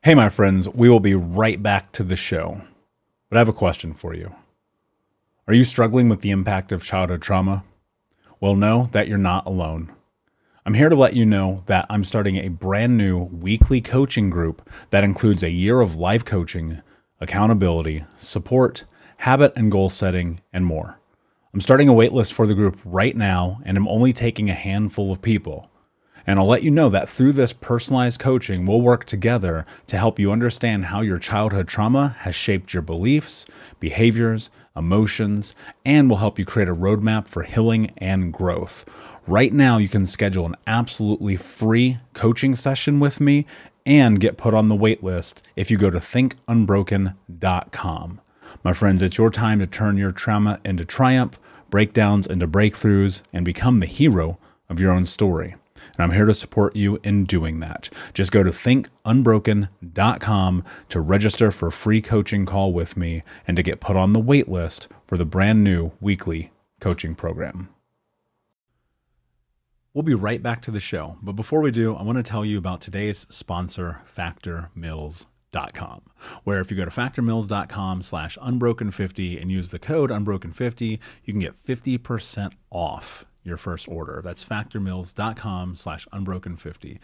Hey, my friends, we will be right back to the show. But I have a question for you. Are you struggling with the impact of childhood trauma? Well, know that you're not alone. I'm here to let you know that I'm starting a brand new weekly coaching group that includes a year of life coaching, accountability, support, habit and goal setting, and more. I'm starting a waitlist for the group right now, and I'm only taking a handful of people. And I'll let you know that through this personalized coaching, we'll work together to help you understand how your childhood trauma has shaped your beliefs, behaviors, emotions, and will help you create a roadmap for healing and growth. Right now, you can schedule an absolutely free coaching session with me and get put on the wait list if you go to thinkunbroken.com. My friends, it's your time to turn your trauma into triumph, breakdowns into breakthroughs, and become the hero of your own story. And I'm here to support you in doing that. Just go to thinkunbroken.com to register for a free coaching call with me and to get put on the wait list for the brand new weekly coaching program. We'll be right back to the show. But before we do, I want to tell you about today's sponsor, factormeals.com, where if you go to factormeals.com/unbroken50 and use the code unbroken50, you can get 50% off your first order. That's factormeals.com/unbroken50.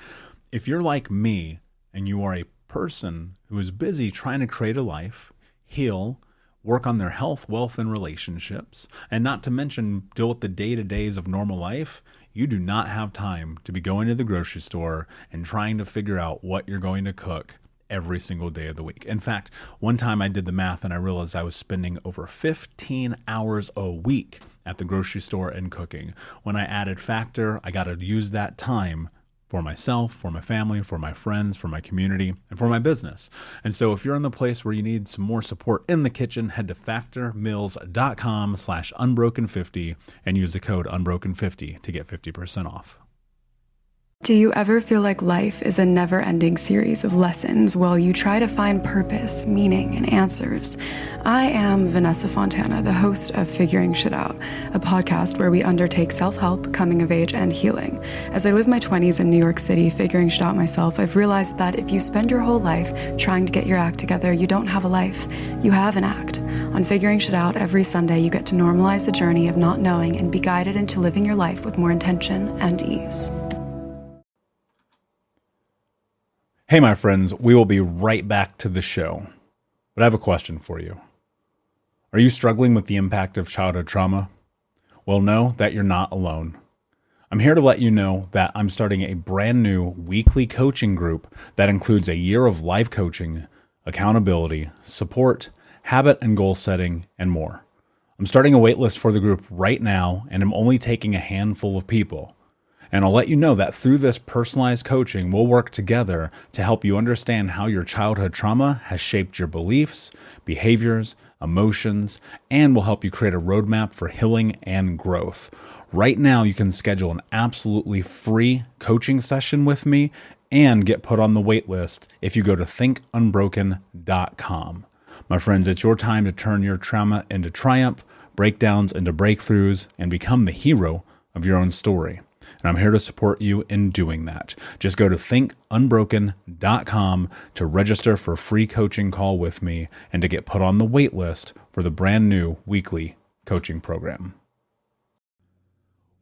If you're like me and you are a person who is busy trying to create a life, heal, work on their health, wealth, and relationships, and not to mention deal with the day-to-days of normal life, you do not have time to be going to the grocery store and trying to figure out what you're going to cook every single day of the week. In fact, one time I did the math and I realized I was spending over 15 hours a week at the grocery store and cooking. When I added Factor, I got to use that time for myself, for my family, for my friends, for my community, and for my business. And so if you're in the place where you need some more support in the kitchen, head to factormeals.com/unbroken50 and use the code unbroken50 to get 50% off. Do you ever feel like life is a never-ending series of lessons while you try to find purpose, meaning, and answers? I am Vanessa Fontana, the host of Figuring Shit Out, a podcast where we undertake self-help, coming of age, and healing. As I live my 20s in New York City figuring shit out myself, I've realized that if you spend your whole life trying to get your act together, you don't have a life. You have an act. On Figuring Shit Out, every Sunday, you get to normalize the journey of not knowing and be guided into living your life with more intention and ease. Hey, my friends, we will be right back to the show. But I have a question for you. Are you struggling with the impact of childhood trauma? Well, know that you're not alone. I'm here to let you know that I'm starting a brand new weekly coaching group that includes a year of life coaching, accountability, support, habit and goal setting, and more. I'm starting a waitlist for the group right now, and I'm only taking a handful of people. And I'll let you know that through this personalized coaching, we'll work together to help you understand how your childhood trauma has shaped your beliefs, behaviors, emotions, and will help you create a roadmap for healing and growth. Right now, you can schedule an absolutely free coaching session with me and get put on the wait list if you go to thinkunbroken.com. My friends, it's your time to turn your trauma into triumph, breakdowns into breakthroughs, and become the hero of your own story. And I'm here to support you in doing that. Just go to thinkunbroken.com to register for a free coaching call with me and to get put on the wait list for the brand new weekly coaching program.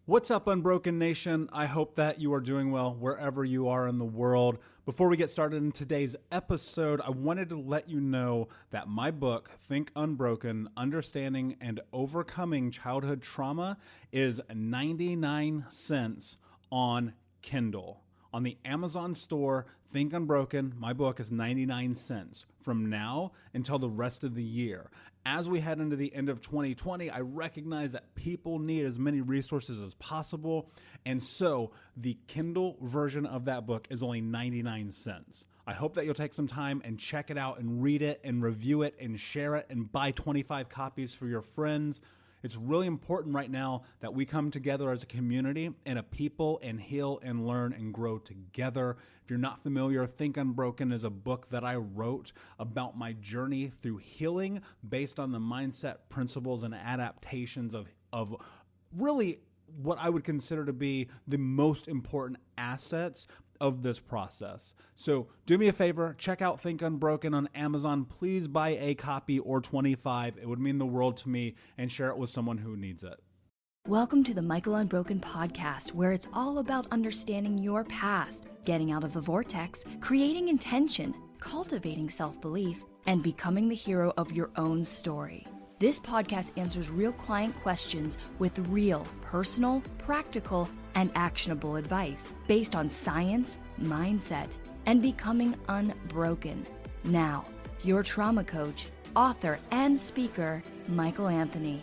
What's up, Unbroken Nation? I hope that you are doing well wherever you are in the world. Before we get started in today's episode, I wanted to let you know that my book, Think Unbroken, Understanding and Overcoming Childhood Trauma, is 99 cents on Kindle. On the Amazon store, Think Unbroken, my book is 99 cents from now until the rest of the year. As we head into the end of 2020, I recognize that people need as many resources as possible. And so the Kindle version of that book is only 99 cents. I hope that you'll take some time and check it out and read it and review it and share it and buy 25 copies for your friends. It's really important right now that we come together as a community and a people and heal and learn and grow together. If you're not familiar, Think Unbroken is a book that I wrote about my journey through healing based on the mindset, principles, and adaptations of really what I would consider to be the most important assets of this process. So do me a favor, check out Think Unbroken on Amazon. Please buy a copy or 25. It would mean the world to me, and share it with someone who needs it. Welcome to the Michael Unbroken podcast, where it's all about understanding your past, getting out of the vortex, creating intention, cultivating self-belief, and becoming the hero of your own story. This podcast answers real client questions with real, personal, practical, and actionable advice based on science, mindset, and becoming unbroken. Now, your trauma coach, author, and speaker, Michael Anthony.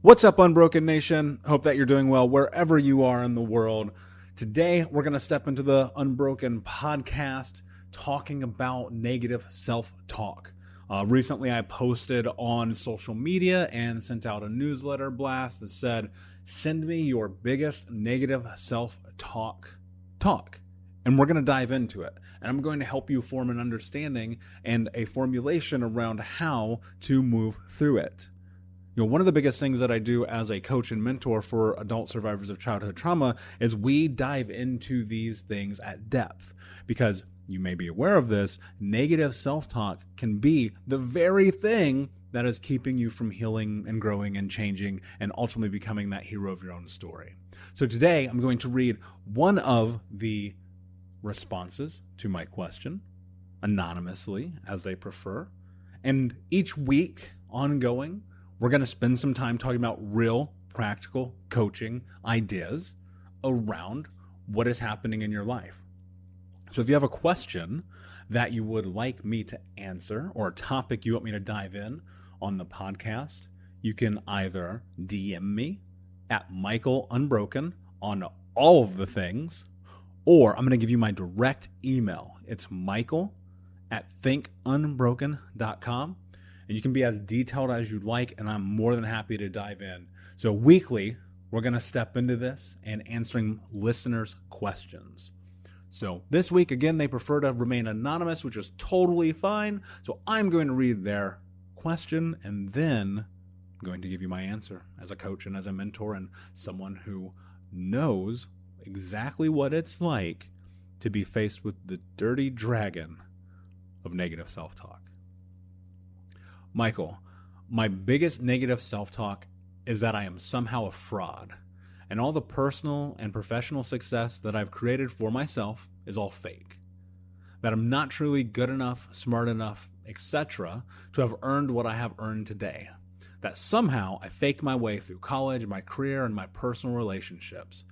What's up, Unbroken Nation? Hope that you're doing well wherever you are in the world. Today, we're going to step into the Unbroken podcast talking about negative self-talk. Recently, I posted on social media and sent out a newsletter blast that said, send me your biggest negative self-talk. And we're going to dive into it. And I'm going to help you form an understanding and a formulation around how to move through it. You know, one of the biggest things that I do as a coach and mentor for adult survivors of childhood trauma is we dive into these things at depth, because you may be aware of this, negative self-talk can be the very thing that is keeping you from healing and growing and changing and ultimately becoming that hero of your own story. So today I'm going to read one of the responses to my question, anonymously as they prefer, and each week ongoing, we're going to spend some time talking about real, practical coaching ideas around what is happening in your life. So if you have a question that you would like me to answer or a topic you want me to dive in on the podcast, you can either DM me at Michael Unbroken on all of the things, or I'm going to give you my direct email. It's michael@thinkunbroken.com. And you can be as detailed as you'd like, and I'm more than happy to dive in. So weekly, we're going to step into this and answering listeners' questions. So this week, again, they prefer to remain anonymous, which is totally fine. So I'm going to read their question, and then I'm going to give you my answer as a coach and as a mentor and someone who knows exactly what it's like to be faced with the dirty dragon of negative self-talk. Michael, my biggest negative self-talk is that I am somehow a fraud, and all the personal and professional success that I've created for myself is all fake. That I'm not truly good enough, smart enough, etc. to have earned what I have earned today. That somehow I faked my way through college, my career, and my personal relationships.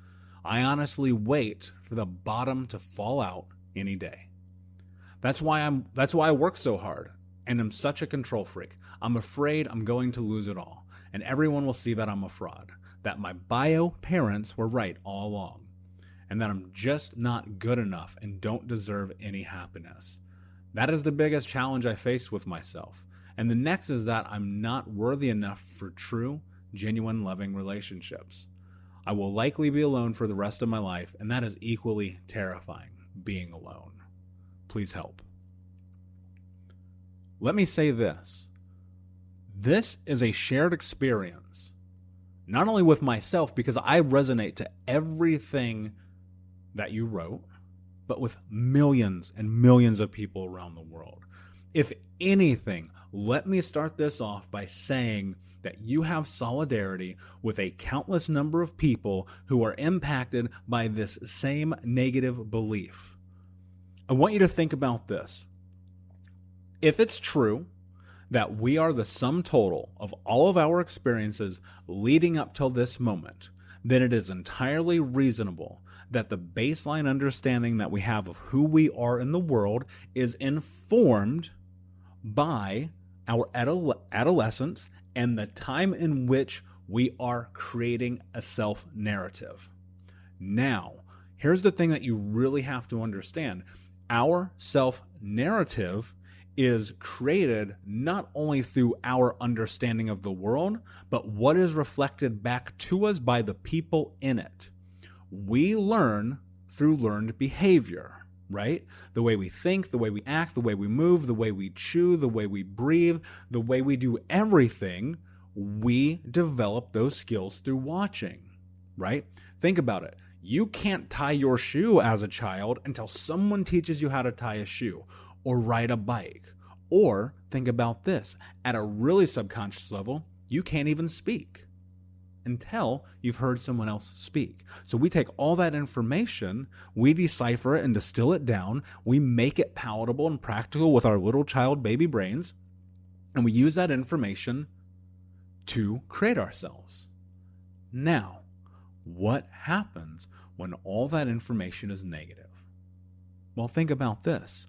I honestly wait for the bottom to fall out any day. That's why I work so hard. And I'm such a control freak. I'm afraid I'm going to lose it all. And everyone will see that I'm a fraud. That my bio parents were right all along. And that I'm just not good enough and don't deserve any happiness. That is the biggest challenge I face with myself. And the next is that I'm not worthy enough for true, genuine, loving relationships. I will likely be alone for the rest of my life, and that is equally terrifying, being alone. Please help. Let me say this. This is a shared experience, not only with myself, because I resonate to everything that you wrote, but with millions and millions of people around the world. If anything, let me start this off by saying that you have solidarity with a countless number of people who are impacted by this same negative belief. I want you to think about this. If it's true that we are the sum total of all of our experiences leading up till this moment, then it is entirely reasonable that the baseline understanding that we have of who we are in the world is informed by our adolescence and the time in which we are creating a self-narrative. Now, here's the thing that you really have to understand. Our self-narrative is created not only through our understanding of the world, but what is reflected back to us by the people in it. We learn through learned behavior, right? The way we think, the way we act, the way we move, the way we chew, the way we breathe, the way we do everything, we develop those skills through watching. right? Think about it. You can't tie your shoe as a child until someone teaches you how to tie a shoe or ride a bike. Or think about this. At a really subconscious level, you can't even speak until you've heard someone else speak. So we take all that information, we decipher it and distill it down, we make it palatable and practical with our little child baby brains, and we use that information to create ourselves. Now, what happens when all that information is negative? Well, think about this.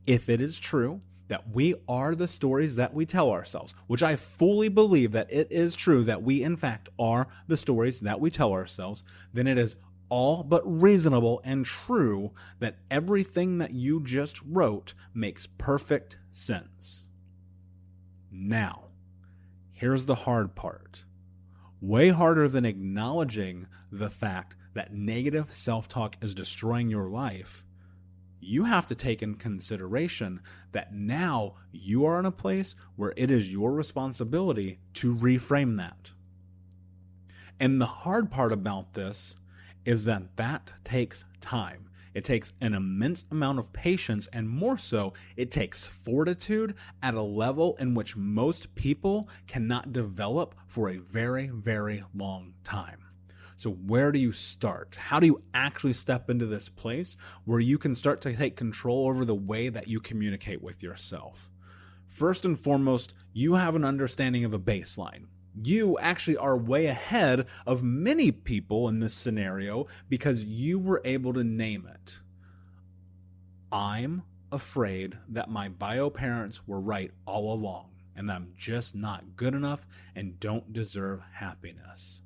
If it is true that we are the stories that we tell ourselves, which I fully believe that it is true that we in fact are the stories that we tell ourselves, then it is all but reasonable and true that everything that you just wrote makes perfect sense. Now, here's the hard part. Way harder than acknowledging the fact that negative self-talk is destroying your life, you have to take in consideration that now you are in a place where it is your responsibility to reframe that. And the hard part about this is that takes time. It takes an immense amount of patience, and more so, it takes fortitude at a level in which most people cannot develop for a very, very long time. So where do you start? How do you actually step into this place where you can start to take control over the way that you communicate with yourself? First and foremost, you have an understanding of a baseline. You actually are way ahead of many people in this scenario because you were able to name it. I'm afraid that my bio parents were right all along and that I'm just not good enough and don't deserve happiness.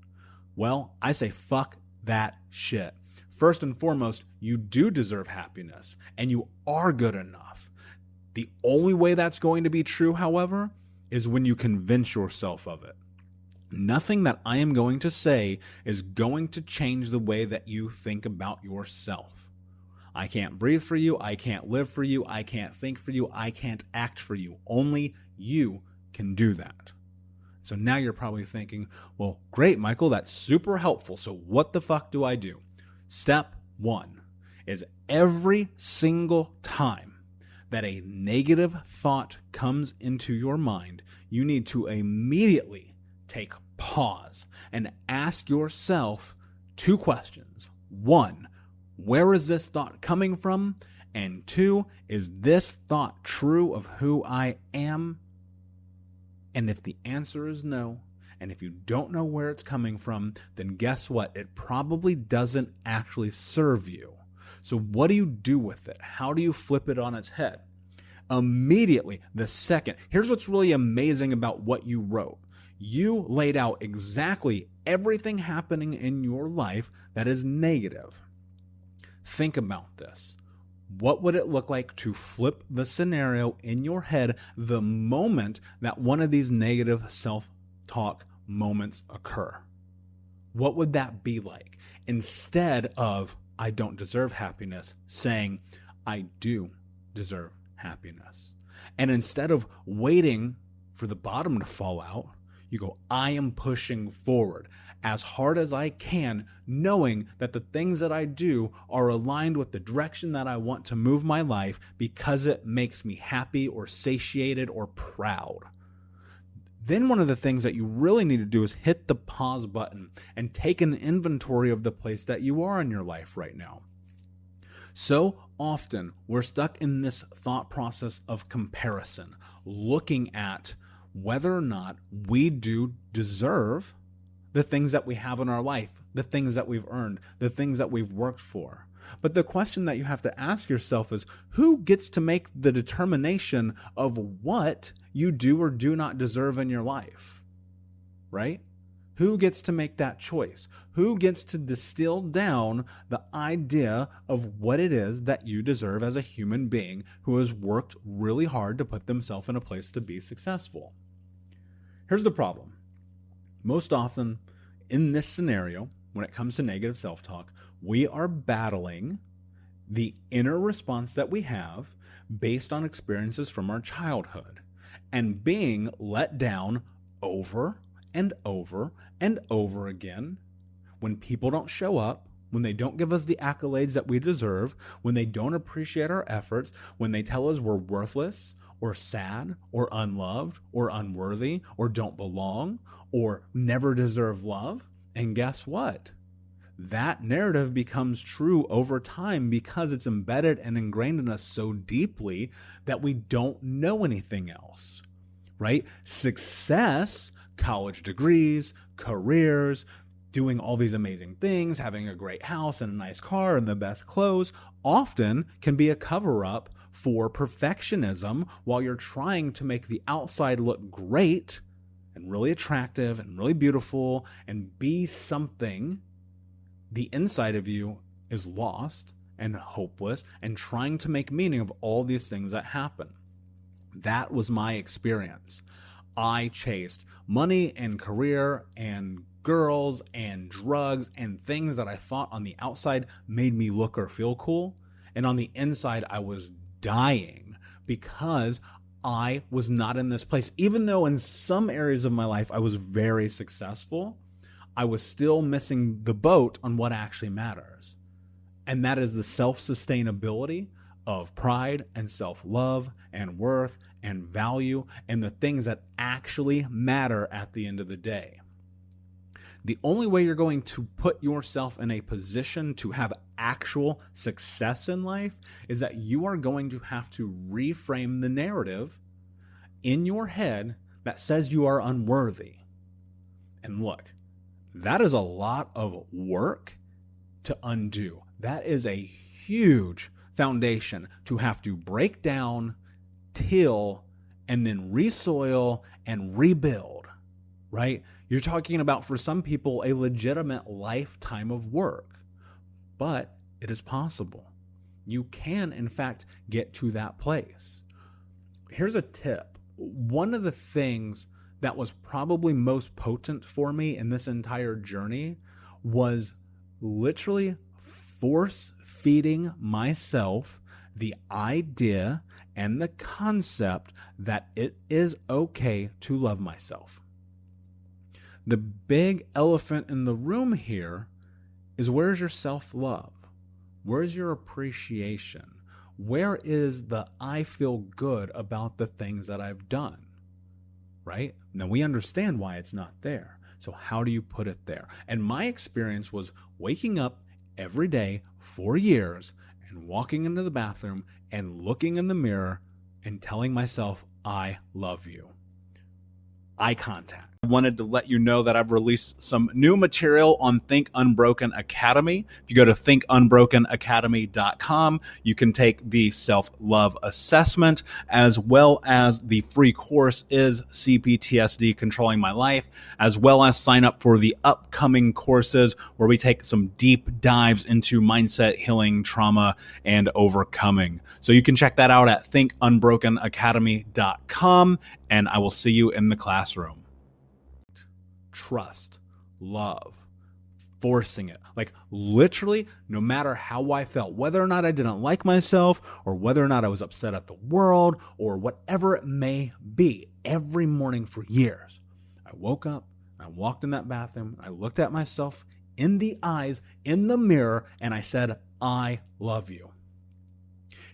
Well, I say fuck that shit. First and foremost, you do deserve happiness, and you are good enough. The only way that's going to be true, however, is when you convince yourself of it. Nothing that I am going to say is going to change the way that you think about yourself. I can't breathe for you, I can't live for you, I can't think for you, I can't act for you. Only you can do that. So now you're probably thinking, well, great, Michael, that's super helpful. So what the fuck do I do? Step 1 is every single time that a negative thought comes into your mind, you need to immediately take pause and ask yourself 2 questions. 1, where is this thought coming from? And 2, is this thought true of who I am? And if the answer is no, and if you don't know where it's coming from, then guess what? It probably doesn't actually serve you. So what do you do with it? How do you flip it on its head? Immediately, the second. Here's what's really amazing about what you wrote. You laid out exactly everything happening in your life that is negative. Think about this. What would it look like to flip the scenario in your head the moment that one of these negative self-talk moments occur? What would that be like? Instead of, I don't deserve happiness, saying, I do deserve happiness. And instead of waiting for the bottom to fall out, you go, I am pushing forward as hard as I can, knowing that the things that I do are aligned with the direction that I want to move my life because it makes me happy or satiated or proud. Then one of the things that you really need to do is hit the pause button and take an inventory of the place that you are in your life right now. So often we're stuck in this thought process of comparison, looking at whether or not we do deserve the things that we have in our life, the things that we've earned, the things that we've worked for. But the question that you have to ask yourself is, who gets to make the determination of what you do or do not deserve in your life? Right? Who gets to make that choice? Who gets to distill down the idea of what it is that you deserve as a human being who has worked really hard to put themselves in a place to be successful? Here's the problem. Most often in this scenario, when it comes to negative self-talk, we are battling the inner response that we have based on experiences from our childhood and being let down over and over and over again when people don't show up, when they don't give us the accolades that we deserve, when they don't appreciate our efforts, when they tell us we're worthless or sad or unloved or unworthy or don't belong or never deserve love. And guess what? That narrative becomes true over time because it's embedded and ingrained in us so deeply that we don't know anything else, right? Success, college degrees, careers, doing all these amazing things, having a great house and a nice car and the best clothes, often can be a cover-up for perfectionism while you're trying to make the outside look great and really attractive and really beautiful and be something. The inside of you is lost and hopeless and trying to make meaning of all these things that happen. That was my experience. I chased money and career and girls and drugs and things that I thought on the outside made me look or feel cool. And on the inside, I was dying because I was not in this place. Even though in some areas of my life I was very successful, I was still missing the boat on what actually matters. And that is the self-sustainability of pride and self-love and worth and value and the things that actually matter at the end of the day. The only way you're going to put yourself in a position to have actual success in life is that you are going to have to reframe the narrative in your head that says you are unworthy. And look, that is a lot of work to undo. That is a huge foundation to have to break down, till, and then resoil and rebuild, right? You're talking about, for some people, a legitimate lifetime of work, but it is possible. You can, in fact, get to that place. Here's a tip. One of the things that was probably most potent for me in this entire journey was literally force feeding myself the idea and the concept that it is okay to love myself. The big elephant in the room here is, where's your self-love? Where's your appreciation? Where is the I feel good about the things that I've done? Right? Now we understand why it's not there. So how do you put it there? And my experience was waking up every day for years and walking into the bathroom and looking in the mirror and telling myself, I love you. Eye contact. I wanted to let you know that I've released some new material on Think Unbroken Academy. If you go to thinkunbrokenacademy.com, you can take the self-love assessment as well as the free course is CPTSD Controlling My Life, as well as sign up for the upcoming courses where we take some deep dives into mindset, healing, trauma, and overcoming. So you can check that out at thinkunbrokenacademy.com, and I will see you in the classroom. Trust, love, forcing it. Like literally, no matter how I felt, whether or not I didn't like myself or whether or not I was upset at the world or whatever it may be, every morning for years, I woke up, I walked in that bathroom, I looked at myself in the eyes, in the mirror, and I said, I love you.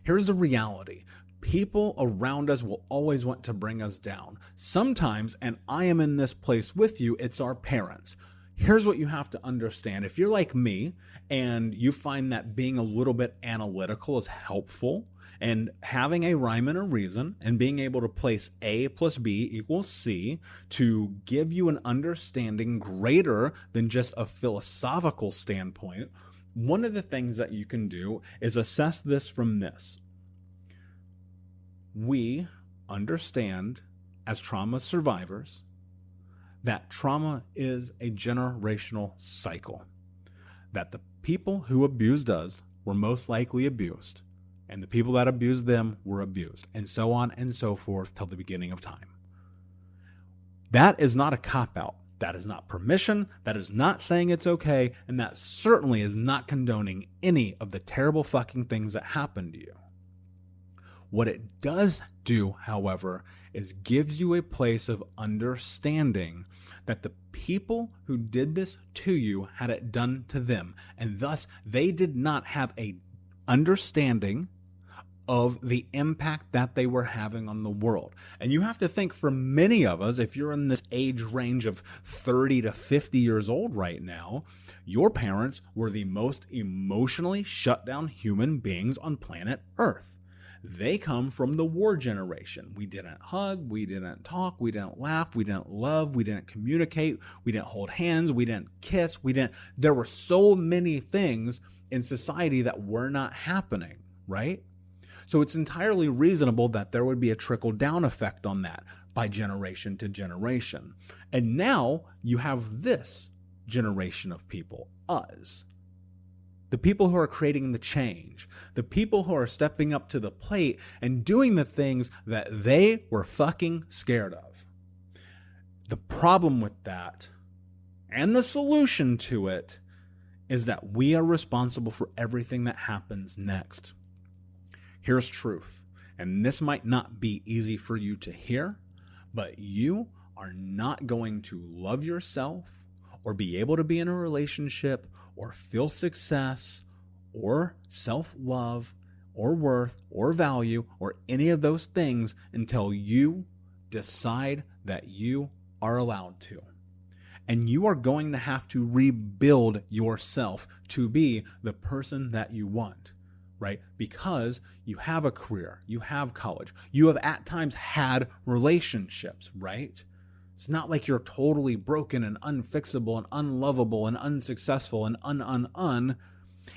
Here's the reality. People around us will always want to bring us down. Sometimes, and I am in this place with you, it's our parents. Here's what you have to understand. If you're like me and you find that being a little bit analytical is helpful and having a rhyme and a reason and being able to place A plus B equals C to give you an understanding greater than just a philosophical standpoint, one of the things that you can do is assess this from this. We understand as trauma survivors that trauma is a generational cycle, that the people who abused us were most likely abused, and the people that abused them were abused, and so on and so forth till the beginning of time. That is not a cop-out. That is not permission. That is not saying it's okay, and that certainly is not condoning any of the terrible fucking things that happened to you. What it does do, however, is gives you a place of understanding that the people who did this to you had it done to them, and thus they did not have a understanding of the impact that they were having on the world. And you have to think, for many of us, if you're in this age range of 30 to 50 years old right now, your parents were the most emotionally shut down human beings on planet Earth. They come from the war generation. We didn't hug, we didn't talk, we didn't laugh, we didn't love, we didn't communicate, we didn't hold hands, we didn't kiss, there were so many things in society that were not happening, right? So it's entirely reasonable that there would be a trickle-down effect on that by generation to generation. And now you have this generation of people, us. The people who are creating the change. The people who are stepping up to the plate and doing the things that they were fucking scared of. The problem with that, and the solution to it, is that we are responsible for everything that happens next. Here's truth, and this might not be easy for you to hear, but you are not going to love yourself or be able to be in a relationship or feel success or self-love or worth or value or any of those things until you decide that you are allowed to. And you are going to have to rebuild yourself to be the person that you want. Right? Because you have a career, you have college, you have at times had relationships, right? It's not like you're totally broken and unfixable and unlovable and unsuccessful and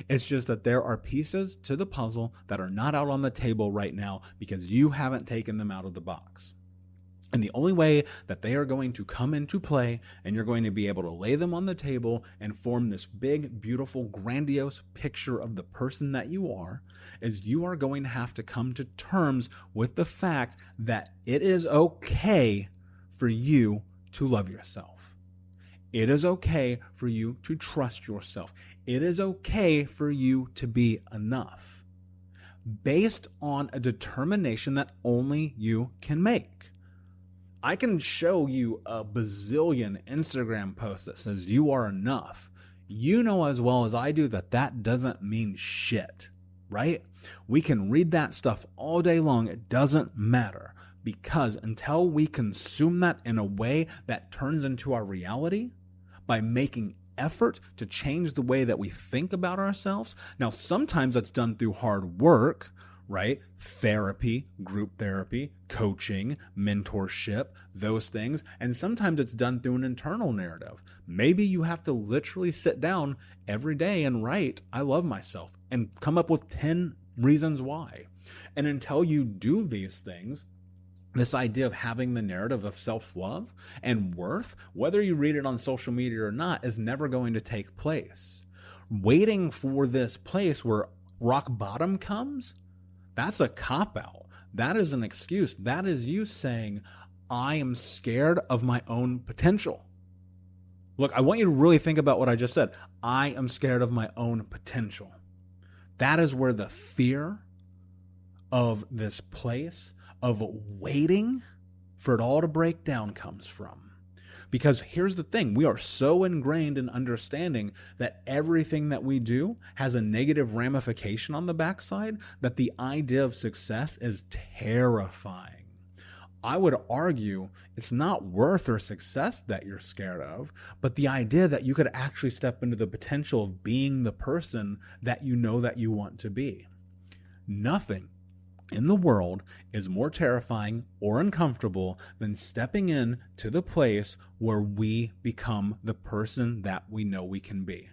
It's just that there are pieces to the puzzle that are not out on the table right now because you haven't taken them out of the box. And the only way that they are going to come into play and you're going to be able to lay them on the table and form this big, beautiful, grandiose picture of the person that you are is you are going to have to come to terms with the fact that it is okay for you to love yourself. It is okay for you to trust yourself. It is okay for you to be enough based on a determination that only you can make. I can show you a bazillion Instagram posts that says you are enough. You know as well as I do that that doesn't mean shit, right? We can read that stuff all day long. It doesn't matter because until we consume that in a way that turns into our reality by making effort to change the way that we think about ourselves. Now, sometimes that's done through hard work, right? Therapy, group therapy, coaching, mentorship, those things. And sometimes it's done through an internal narrative. Maybe you have to literally sit down every day and write, I love myself, and come up with 10 reasons why. And until you do these things, this idea of having the narrative of self-love and worth, whether you read it on social media or not, is never going to take place. Waiting for this place where rock bottom comes, that's a cop-out. That is an excuse. That is you saying, I am scared of my own potential. Look, I want you to really think about what I just said. I am scared of my own potential. That is where the fear of this place of waiting for it all to break down comes from. Because here's the thing, we are so ingrained in understanding that everything that we do has a negative ramification on the backside that the idea of success is terrifying. I would argue it's not worth or success that you're scared of, but the idea that you could actually step into the potential of being the person that you know that you want to be. Nothing in the world is more terrifying or uncomfortable than stepping in to the place where we become the person that we know we can be.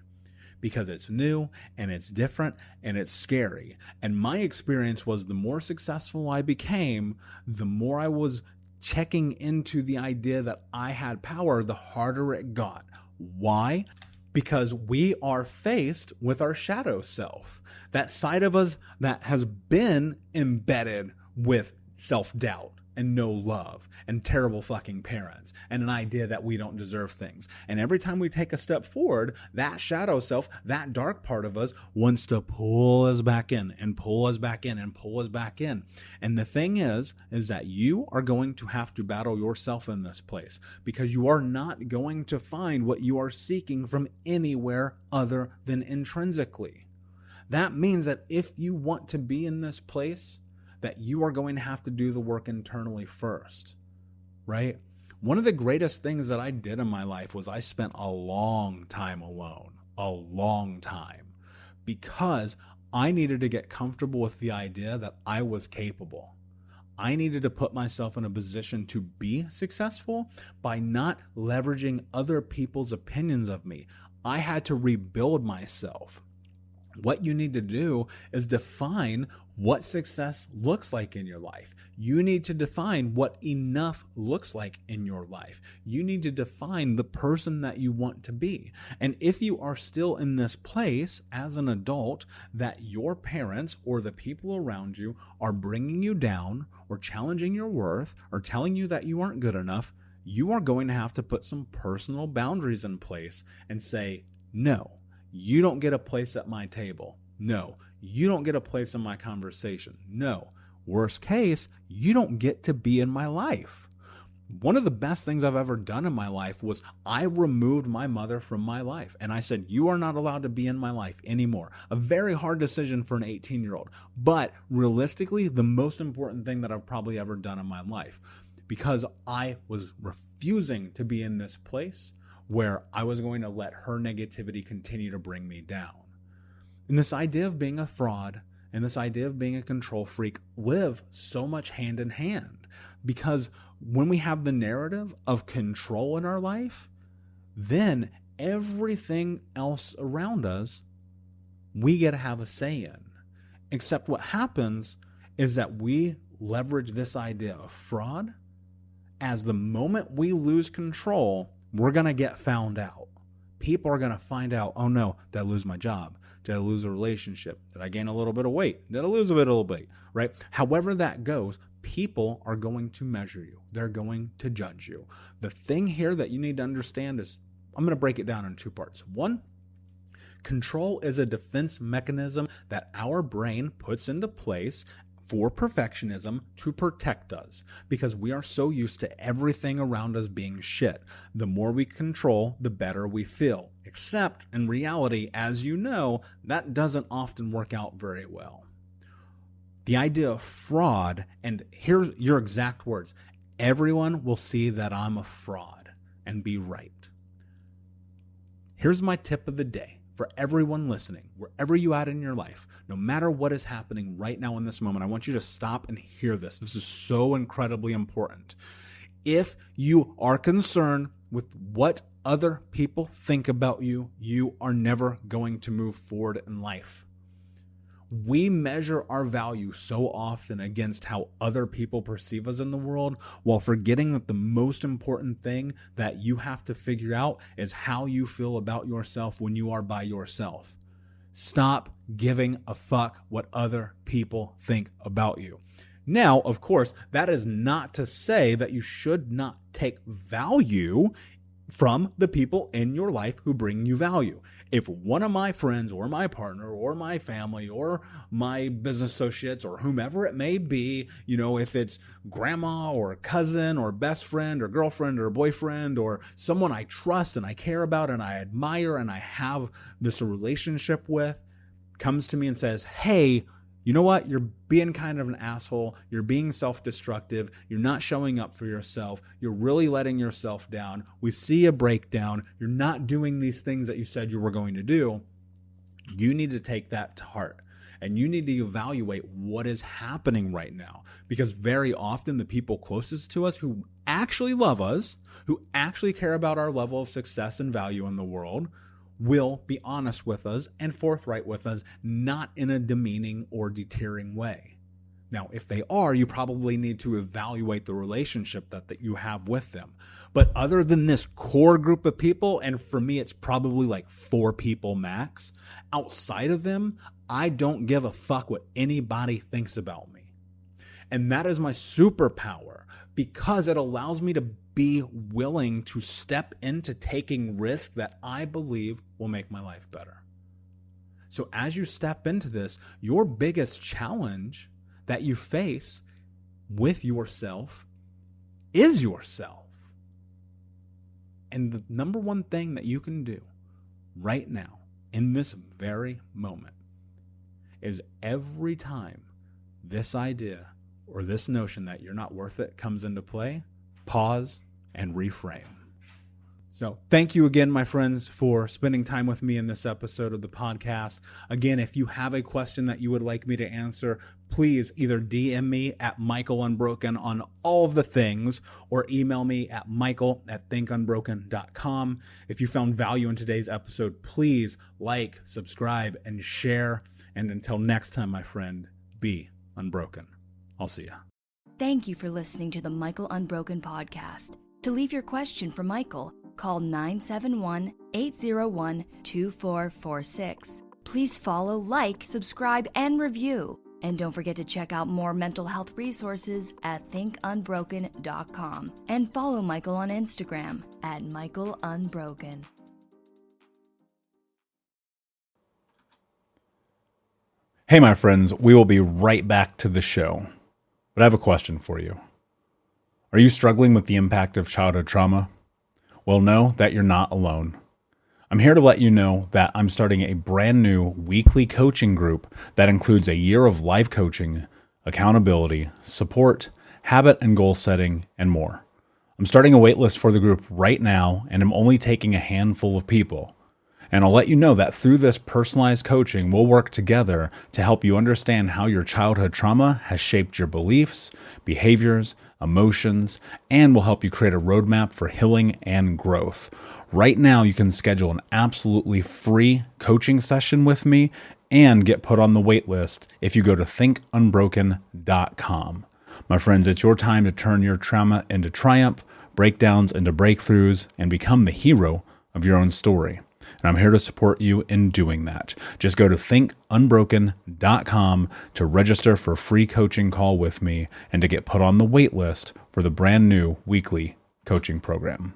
Because it's new and it's different and it's scary. And my experience was the more successful I became, the more I was checking into the idea that I had power, the harder it got. Why? Because we are faced with our shadow self, that side of us that has been embedded with self-doubt and no love and terrible fucking parents and an idea that we don't deserve things. And every time we take a step forward, that shadow self, that dark part of us wants to pull us back in and pull us back in and pull us back in. And the thing is that you are going to have to battle yourself in this place, because you are not going to find what you are seeking from anywhere other than intrinsically. That means that if you want to be in this place, that you are going to have to do the work internally first, right? One of the greatest things that I did in my life was I spent a long time alone, a long time, because I needed to get comfortable with the idea that I was capable. I needed to put myself in a position to be successful by not leveraging other people's opinions of me. I had to rebuild myself. What you need to do is define what success looks like in your life. You need to define what enough looks like in your life. You need to define the person that you want to be. And if you are still in this place as an adult that your parents or the people around you are bringing you down or challenging your worth or telling you that you aren't good enough, you are going to have to put some personal boundaries in place and say, no, you don't get a place at my table. No, you don't get a place in my conversation. No, worst case, you don't get to be in my life. One of the best things I've ever done in my life was I removed my mother from my life. And I said, you are not allowed to be in my life anymore. A very hard decision for an 18-year-old. But realistically, the most important thing that I've probably ever done in my life, because I was refusing to be in this place where I was going to let her negativity continue to bring me down. And this idea of being a fraud and this idea of being a control freak live so much hand in hand, because when we have the narrative of control in our life, then everything else around us, we get to have a say in. Except what happens is that we leverage this idea of fraud as the moment we lose control, we're going to get found out. People are going to find out, oh no, did I lose my job? Did I lose a relationship? Did I gain a little bit of weight? Did I lose a little bit, right? However that goes, people are going to measure you. They're going to judge you. The thing here that you need to understand is, I'm going to break it down in two parts. One, control is a defense mechanism that our brain puts into place for perfectionism to protect us, because we are so used to everything around us being shit. The more we control, the better we feel. Except in reality, as you know, that doesn't often work out very well. The idea of fraud, and here's your exact words, everyone will see that I'm a fraud and be right. Here's my tip of the day. For everyone listening, wherever you at in your life, no matter what is happening right now in this moment, I want you to stop and hear this. This is so incredibly important. If you are concerned with what other people think about you, you are never going to move forward in life. We measure our value so often against how other people perceive us in the world, while forgetting that the most important thing that you have to figure out is how you feel about yourself when you are by yourself. Stop giving a fuck what other people think about you. Now, of course, that is not to say that you should not take value from the people in your life who bring you value. If one of my friends or my partner or my family or my business associates or whomever it may be, if it's grandma or cousin or best friend or girlfriend or boyfriend or someone I trust and I care about and I admire and I have this relationship with, comes to me and says, hey, you know what? You're being kind of an asshole. You're being self-destructive. You're not showing up for yourself. You're really letting yourself down. We see a breakdown. You're not doing these things that you said you were going to do. You need to take that to heart. And you need to evaluate what is happening right now. Because very often the people closest to us who actually love us, who actually care about our level of success and value in the world, will be honest with us and forthright with us, not in a demeaning or deterring way. Now, if they are, you probably need to evaluate the relationship that you have with them. But other than this core group of people, and for me, it's probably like 4 people max, outside of them, I don't give a fuck what anybody thinks about me. And that is my superpower because it allows me to be willing to step into taking risk that I believe will make my life better. So as you step into this, your biggest challenge that you face with yourself is yourself. And the number one thing that you can do right now, in this very moment, is every time this idea or this notion that you're not worth it comes into play, pause and reframe. So thank you again, my friends, for spending time with me in this episode of the podcast. Again, if you have a question that you would like me to answer, please either DM me at michaelunbroken on all of the things or email me at michael@thinkunbroken.com. If you found value in today's episode, please like, subscribe, and share. And until next time, my friend, be unbroken. I'll see you. Thank you for listening to the Michael Unbroken podcast. To leave your question for Michael, call 971-801-2446. Please follow, like, subscribe, and review. And don't forget to check out more mental health resources at thinkunbroken.com. And follow Michael on Instagram at michaelunbroken. Hey, my friends, we will be right back to the show. But I have a question for you. Are you struggling with the impact of childhood trauma? Well, know that you're not alone. I'm here to let you know that I'm starting a brand new weekly coaching group that includes a year of live coaching, accountability, support, habit and goal setting, and more. I'm starting a waitlist for the group right now, and I'm only taking a handful of people. And I'll let you know that through this personalized coaching, we'll work together to help you understand how your childhood trauma has shaped your beliefs, behaviors, emotions, and will help you create a roadmap for healing and growth. Right now, you can schedule an absolutely free coaching session with me and get put on the wait list if you go to thinkunbroken.com. My friends, it's your time to turn your trauma into triumph, breakdowns into breakthroughs, and become the hero of your own story. And I'm here to support you in doing that. Just go to thinkunbroken.com to register for a free coaching call with me and to get put on the wait list for the brand new weekly coaching program.